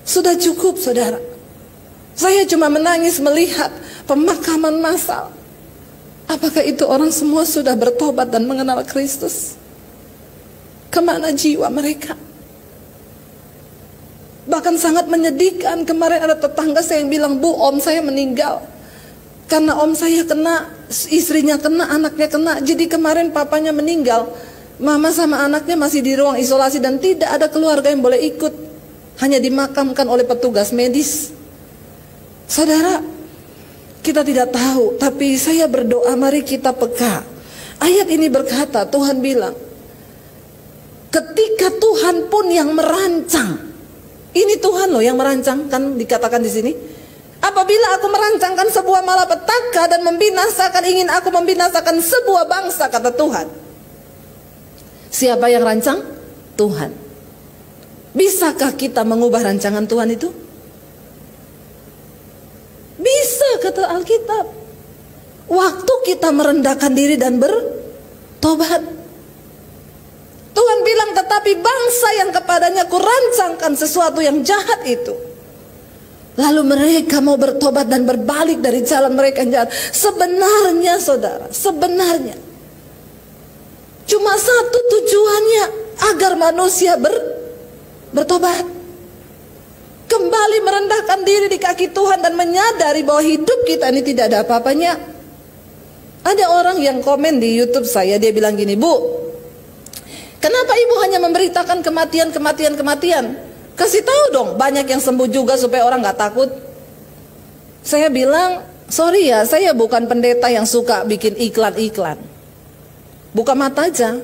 Sudah cukup, saudara. Saya cuma menangis melihat pemakaman massal. Apakah itu orang semua sudah bertobat dan mengenal Kristus? Kemana jiwa mereka? Bahkan sangat menyedihkan. Kemarin ada tetangga saya yang bilang, "Bu, om saya meninggal karena om saya kena, istrinya kena, anaknya kena. Jadi kemarin papanya meninggal, mama sama anaknya masih di ruang isolasi dan tidak ada keluarga yang boleh ikut. Hanya dimakamkan oleh petugas medis." Saudara, kita tidak tahu, tapi saya berdoa mari kita peka. Ayat ini berkata, Tuhan bilang, ketika Tuhan pun yang merancang. Ini Tuhan loh yang merancang, kan dikatakan di sini. Apabila aku merancangkan sebuah malapetaka dan ingin aku membinasakan sebuah bangsa, kata Tuhan. Siapa yang rancang? Tuhan. Bisakah kita mengubah rancangan Tuhan itu? Bisa, kata Alkitab. Waktu kita merendahkan diri dan bertobat. Tuhan bilang, tetapi bangsa yang kepadanya kurancangkan sesuatu yang jahat itu, lalu mereka mau bertobat dan berbalik dari jalan mereka yang jahat. Sebenarnya saudara, sebenarnya cuma satu tujuannya, agar manusia bertobat, kembali merendahkan diri di kaki Tuhan dan menyadari bahwa hidup kita ini tidak ada apa-apanya. Ada orang yang komen di YouTube saya, dia bilang gini, "Bu, kenapa ibu hanya memberitakan kematian? Kasih tahu dong, banyak yang sembuh juga supaya orang gak takut." Saya bilang, sorry ya, saya bukan pendeta yang suka bikin iklan-iklan. Buka mata aja.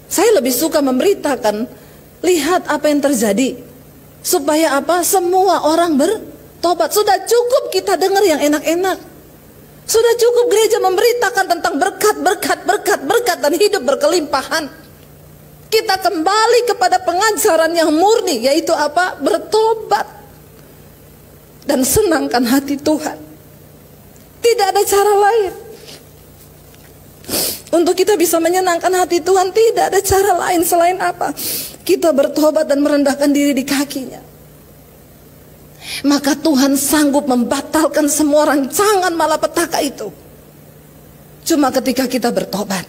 Saya lebih suka memberitakan, lihat apa yang terjadi. Supaya apa? Semua orang bertobat. Sudah cukup kita dengar yang enak-enak. Sudah cukup gereja memberitakan tentang berkat dan hidup berkelimpahan. Kita kembali kepada pengajaran yang murni, yaitu apa? Bertobat dan senangkan hati Tuhan. Tidak ada cara lain untuk kita bisa menyenangkan hati Tuhan. Tidak ada cara lain selain apa? Kita bertobat dan merendahkan diri di kakinya. Maka Tuhan sanggup membatalkan semua rancangan malapetaka itu. Cuma ketika kita bertobat.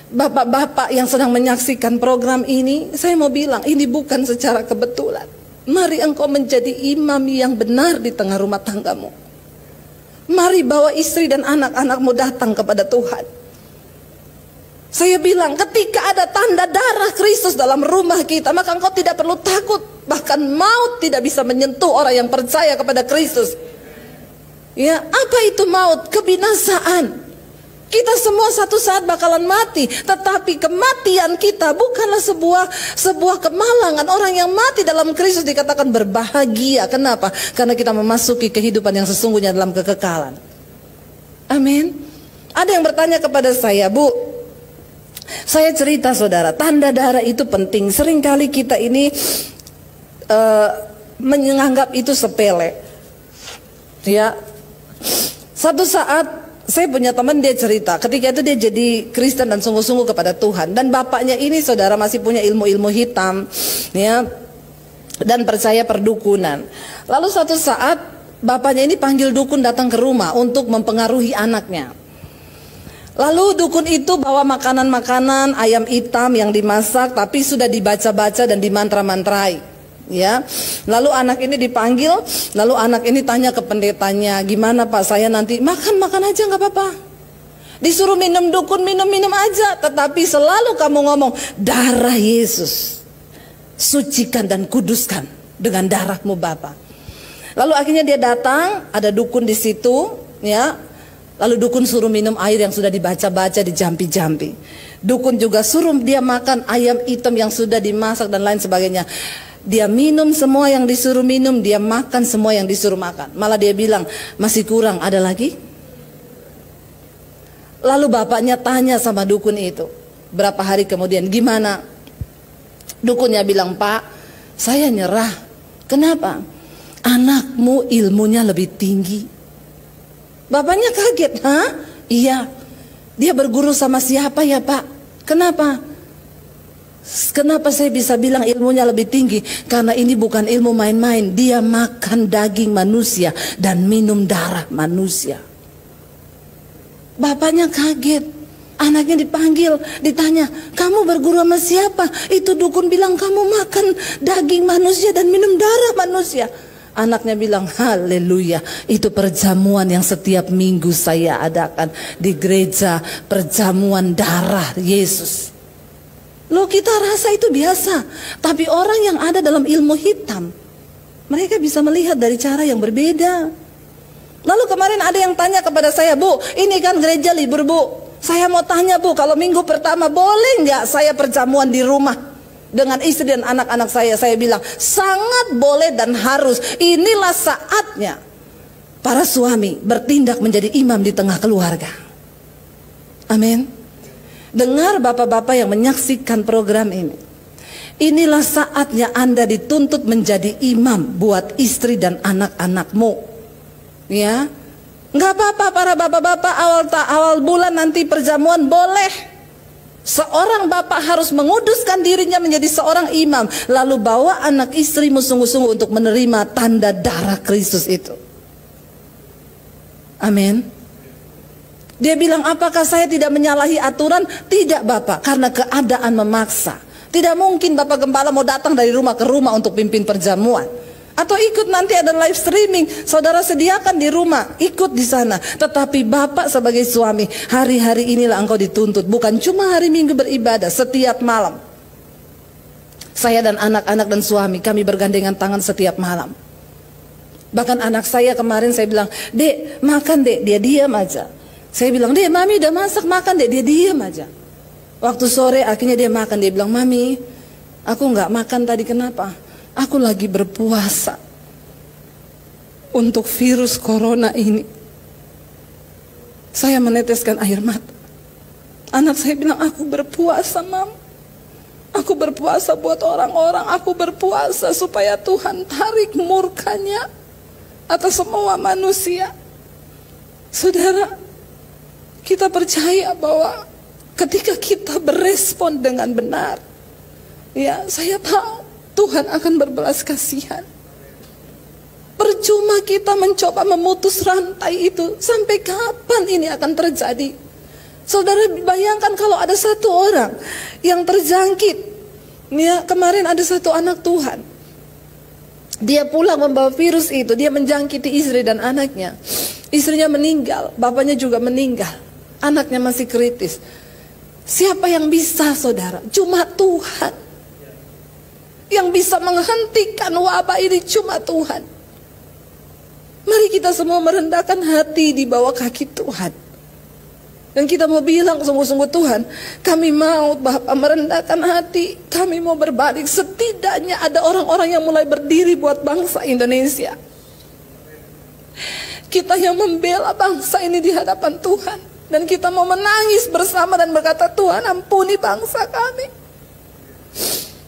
Bapak-bapak yang sedang menyaksikan program ini, saya mau bilang, ini bukan secara kebetulan. Mari engkau menjadi imam yang benar di tengah rumah tanggamu. Mari bawa istri dan anak-anakmu datang kepada Tuhan. Saya bilang, ketika ada tanda darah Kristus dalam rumah kita, maka engkau tidak perlu takut. Bahkan maut tidak bisa menyentuh orang yang percaya kepada Kristus. Ya, apa itu maut? Kebinasaan. Kita semua satu saat bakalan mati, tetapi kematian kita bukanlah sebuah kemalangan. Orang yang mati dalam Kristus dikatakan berbahagia. Kenapa? Karena kita memasuki kehidupan yang sesungguhnya dalam kekekalan. Amin. Ada yang bertanya kepada saya, "Bu, saya cerita saudara, tanda darah itu penting. Seringkali kita ini menganggap itu sepele." Ya, satu saat saya punya teman, dia cerita, ketika itu dia jadi Kristen dan sungguh-sungguh kepada Tuhan. Dan bapaknya ini saudara masih punya ilmu-ilmu hitam, ya, dan percaya perdukunan. Lalu suatu saat bapaknya ini panggil dukun datang ke rumah untuk mempengaruhi anaknya. Lalu dukun itu bawa makanan-makanan ayam hitam yang dimasak, tapi sudah dibaca-baca dan dimantra-mantrai. Ya, lalu anak ini dipanggil, lalu anak ini tanya ke pendetanya, "Gimana Pak, saya nanti makan aja nggak apa-apa." Disuruh minum dukun, minum aja, tetapi selalu kamu ngomong, "Darah Yesus, sucikan dan kuduskan dengan darahmu Bapa." Lalu akhirnya dia datang, ada dukun di situ, ya. Lalu dukun suruh minum air yang sudah dibaca-baca, dijampi-jampi. Dukun juga suruh dia makan ayam hitam yang sudah dimasak dan lain sebagainya. Dia minum semua yang disuruh minum, dia makan semua yang disuruh makan. Malah dia bilang, "Masih kurang, ada lagi?" Lalu bapaknya tanya sama dukun itu. Berapa hari kemudian, "Gimana?" Dukunnya bilang, "Pak, saya nyerah." "Kenapa?" "Anakmu ilmunya lebih tinggi." Bapaknya kaget. "Hah? Iya. Dia berguru sama siapa ya Pak?" "Kenapa?" Kenapa saya bisa bilang ilmunya lebih tinggi? Karena ini bukan ilmu main-main. Dia makan daging manusia dan minum darah manusia. Bapaknya kaget. Anaknya dipanggil, ditanya, kamu berguru sama siapa? Itu dukun bilang kamu makan daging manusia dan minum darah manusia. Anaknya bilang, haleluya, itu perjamuan yang setiap minggu saya adakan di gereja, perjamuan darah Yesus. Loh, kita rasa itu biasa, tapi orang yang ada dalam ilmu hitam, mereka bisa melihat dari cara yang berbeda. Lalu kemarin ada yang tanya kepada saya, Bu, ini kan gereja libur, Bu. Saya mau tanya, Bu, kalau minggu pertama boleh nggak saya perjamuan di rumah dengan istri dan anak-anak saya? Saya bilang, sangat boleh dan harus. Inilah saatnya para suami bertindak menjadi imam di tengah keluarga. Amin. Dengar bapak-bapak yang menyaksikan program ini. Inilah saatnya Anda dituntut menjadi imam buat istri dan anak-anakmu. Ya, nggak apa-apa para bapak-bapak awal bulan nanti perjamuan boleh. Seorang bapak harus menguduskan dirinya menjadi seorang imam, lalu bawa anak istrimu sungguh-sungguh untuk menerima tanda darah Kristus itu. Amin. Dia bilang, apakah saya tidak menyalahi aturan? Tidak, Bapak, karena keadaan memaksa. Tidak mungkin Bapak Gembala mau datang dari rumah ke rumah untuk pimpin perjamuan. Atau ikut nanti ada live streaming, saudara sediakan di rumah, ikut di sana. Tetapi Bapak sebagai suami, hari-hari inilah engkau dituntut. Bukan cuma hari Minggu beribadah, setiap malam. Saya dan anak-anak dan suami, kami bergandengan tangan setiap malam. Bahkan anak saya kemarin saya bilang, Dek, makan Dek, dia diam aja. Saya bilang, Dek, Mami udah masak, makan Dek, dia diam aja. Waktu sore akhirnya dia makan, dia bilang, Mami, aku nggak makan tadi, kenapa? Aku lagi berpuasa untuk virus corona ini. Saya meneteskan air mata. Anak saya bilang, aku berpuasa, Mam. Aku berpuasa buat orang-orang. Aku berpuasa supaya Tuhan tarik murkanya atas semua manusia. Saudara, kita percaya bahwa ketika kita berespon dengan benar, ya, saya tahu Tuhan akan berbelas kasihan. Percuma kita mencoba memutus rantai itu. Sampai kapan ini akan terjadi? Saudara bayangkan kalau ada satu orang yang terjangkit. Ya, kemarin ada satu anak Tuhan. Dia pulang membawa virus itu. Dia menjangkiti istri dan anaknya. Istrinya meninggal, bapaknya juga meninggal. Anaknya masih kritis. Siapa yang bisa, saudara? Cuma Tuhan. Yang bisa menghentikan wabah ini cuma Tuhan. Mari kita semua merendahkan hati di bawah kaki Tuhan. Dan kita mau bilang sungguh-sungguh, Tuhan, kami mau Bapa merendahkan hati. Kami mau berbalik. Setidaknya ada orang-orang yang mulai berdiri buat bangsa Indonesia. Kita yang membela bangsa ini di hadapan Tuhan. Dan kita mau menangis bersama dan berkata, Tuhan, ampuni bangsa kami.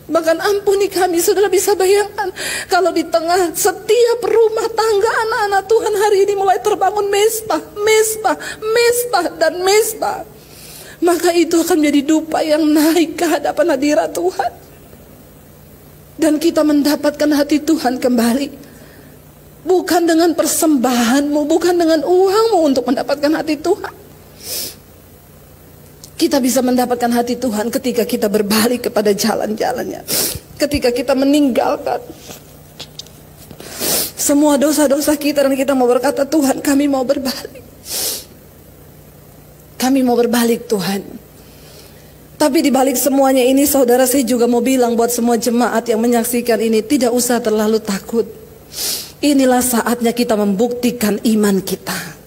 Bahkan ampuni kami. Saudara bisa bayangkan kalau di tengah setiap rumah tangga anak-anak Tuhan hari ini mulai terbangun mesbah, dan mesbah, maka itu akan menjadi dupa yang naik ke hadapan hadirat Tuhan. Dan kita mendapatkan hati Tuhan kembali. Bukan dengan persembahanmu, bukan dengan uangmu untuk mendapatkan hati Tuhan. Kita bisa mendapatkan hati Tuhan ketika kita berbalik kepada jalan-jalannya. Ketika kita meninggalkan semua dosa-dosa kita dan kita mau berkata, Tuhan, kami mau berbalik. Kami mau berbalik, Tuhan. Tapi di balik semuanya ini, saudara, saya juga mau bilang buat semua jemaat yang menyaksikan ini, tidak usah terlalu takut. Inilah saatnya kita membuktikan iman kita.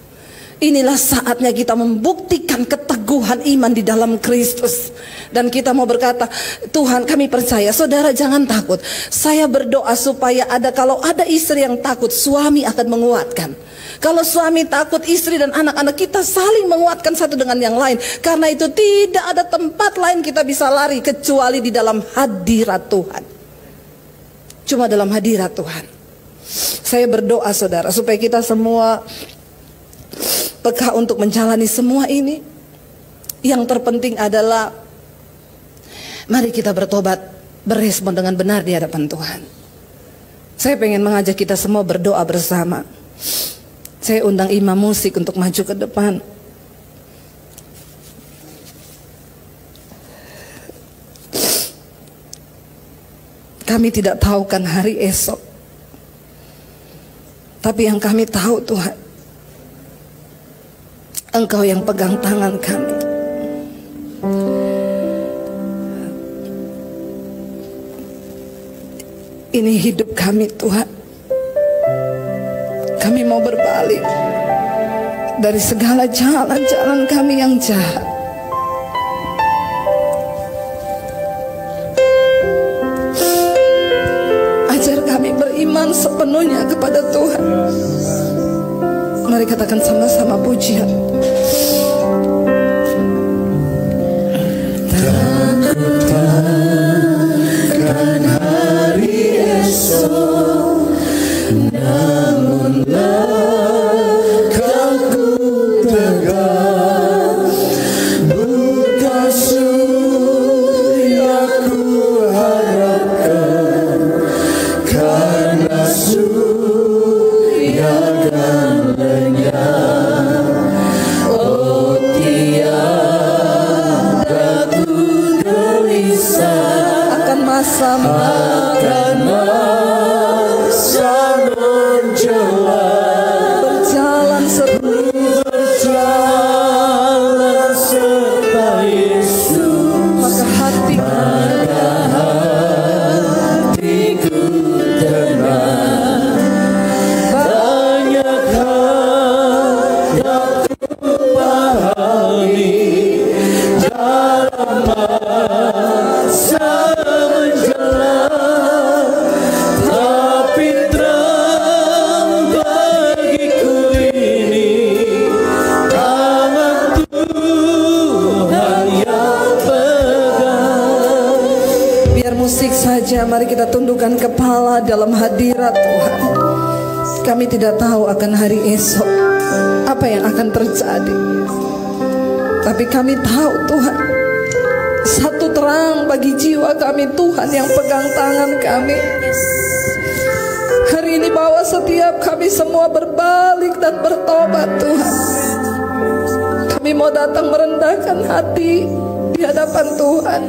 Inilah saatnya kita membuktikan keteguhan iman di dalam Kristus. Dan kita mau berkata, Tuhan, kami percaya. Saudara jangan takut. Saya berdoa supaya kalau ada istri yang takut, suami akan menguatkan. Kalau suami takut, istri dan anak-anak kita saling menguatkan satu dengan yang lain. Karena itu tidak ada tempat lain kita bisa lari kecuali di dalam hadirat Tuhan. Cuma dalam hadirat Tuhan. Saya berdoa, saudara, supaya kita semua peka untuk menjalani semua ini. Yang terpenting adalah Mari kita bertobat, berespon dengan benar di hadapan Tuhan. Saya pengen mengajak kita semua berdoa bersama. Saya undang imam musik untuk maju ke depan. Kami tidak tahu kan hari esok, tapi yang kami tahu Tuhan, Engkau yang pegang tangan kami. Ini hidup kami Tuhan. Kami mau berbalik dari segala jalan-jalan kami yang jahat. Ajar kami beriman sepenuhnya kepada Tuhan. Mari katakan sama-sama pujian. Takkan hari esok, namunlah kau ku tegak, bukan surya ku harapkan, karena surya akan lenyap. Oh tiada ku gelisah akan masa menjelang, berjalan serta Yesus, maka hatiku tenang. Banyak hal yang ku pahami dalam masa menjelang, tapi terang bagiku ini tangan Tuhan yang pegang. Biar musik saja, mari kita tundukkan kepala dalam hadirat Tuhan. Kami tidak tahu akan hari esok apa yang akan terjadi, tapi kami tahu Tuhan, satu terang bagi jiwa kami, Tuhan yang pegang tangan kami. Hari ini bawa setiap kami semua berbalik dan bertobat Tuhan. Kami mau datang merendahkan hati di hadapan Tuhan.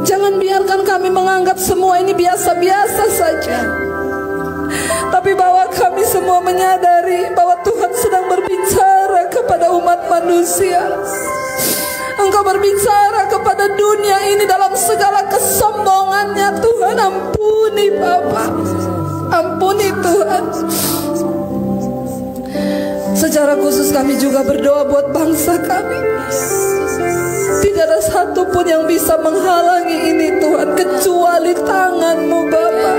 Jangan biarkan kami menganggap semua ini biasa-biasa saja, tapi bahwa kami semua menyadari bahwa Tuhan sedang berbicara kepada umat manusia. Engkau berbicara kepada dunia ini dalam segala kesombongannya. Tuhan ampuni Bapa, ampuni Tuhan. Secara khusus kami juga berdoa buat bangsa kami. Tidak ada satupun yang bisa menghalangi ini Tuhan, kecuali tangan-Mu Bapa.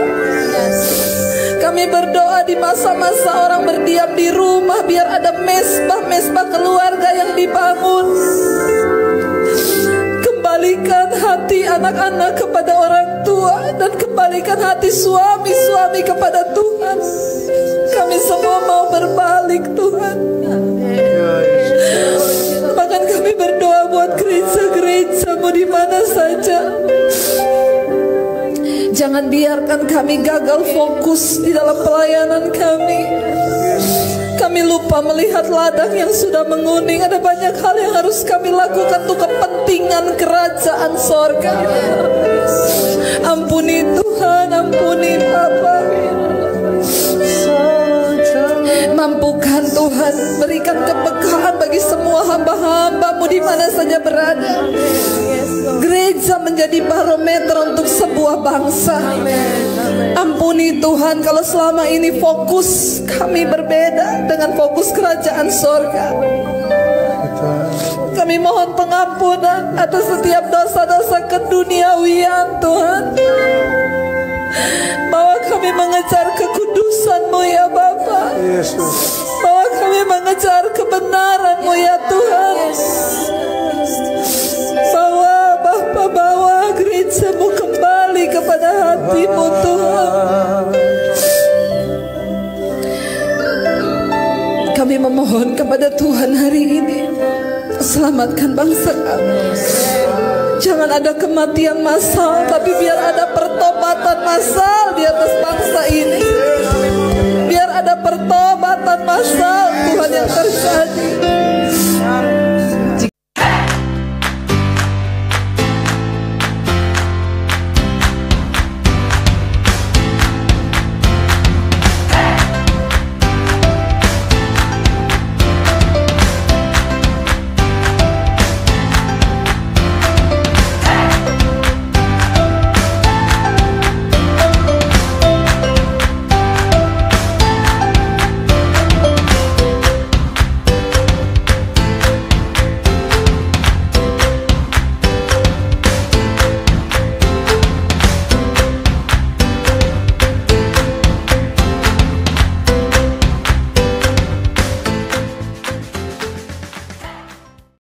Kami berdoa di masa-masa orang berdiam di rumah, biar ada mesbah-mesbah keluarga yang dibangun. Kembalikan hati anak-anak kepada orang tua, dan kembalikan hati suami-suami kepada Tuhan. Kami semua mau berbalik Tuhan. Bahkan kami berdoa buat gereja-gereja-Mu di mana saja. Jangan biarkan kami gagal fokus di dalam pelayanan kami. Kami lupa melihat ladang yang sudah menguning. Ada banyak hal yang harus kami lakukan untuk kepentingan kerajaan sorga. Ampuni Tuhan, ampuni Bapa. Mampukan Tuhan, berikan kepekaan bagi semua hamba-hamba-Mu di mana saja berada. Gereja menjadi barometer untuk sebuah bangsa. Ampuni Tuhan kalau selama ini fokus kami berbeda dengan fokus kerajaan sorga. Kami mohon pengampunan atas setiap dosa-dosa keduniawian Tuhan, bahwa kami mengejar kekudusan-Mu ya Bapa, bahwa kami mengejar kebenaran-Mu ya Tuhan, bawa gereja-Mu kembali kepada hati-Mu Tuhan. Kami memohon kepada Tuhan hari ini, selamatkan bangsa kami. Jangan ada kematian massal, tapi biar ada pertobatan massal di atas bangsa ini. Biar ada pertobatan massal